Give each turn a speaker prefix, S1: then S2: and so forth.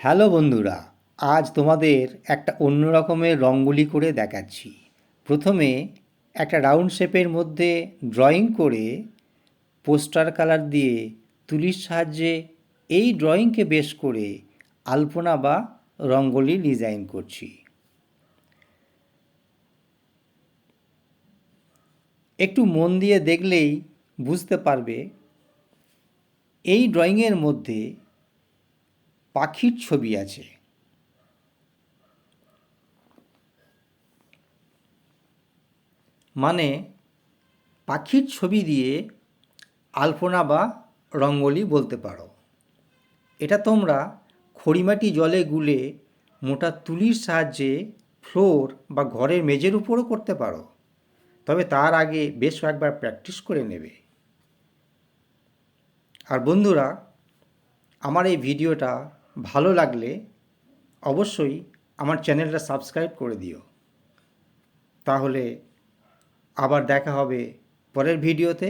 S1: Hello বন্ধুরা, আজ তোমাদের একটা অন্য রকমের রঙ্গোলি করে দেখাচ্ছি। প্রথমে একটা রাউন্ড শেপের মধ্যে ড্রয়িং করে পোস্টার কালার দিয়ে তুলির সাহায্যে এই ড্রয়িংকে বেস করে আলপনা বা রঙ্গোলি ডিজাইন করছি। একটু মন দিয়ে দেখলেই বুঝতে পারবে এই ড্রয়িংয়ের মধ্যে পাখির ছবি আছে। মানে পাখির ছবি দিয়ে আলপনা বা রঙ্গোলি বলতে পারো। এটা তোমরা খড়িমাটি জলে গুলে মোটা তুলির সাহায্যে ফ্লোর বা ঘরের মেঝের উপরও করতে পারো, তবে তার আগে বেশ কয়েকবার প্র্যাকটিস করে নেবে। আর বন্ধুরা, আমার এই ভিডিওটা ভালো লাগলে অবশ্যই আমার চ্যানেলটা সাবস্ক্রাইব করে দিও। তাহলে আবার দেখা হবে পরের ভিডিওতে।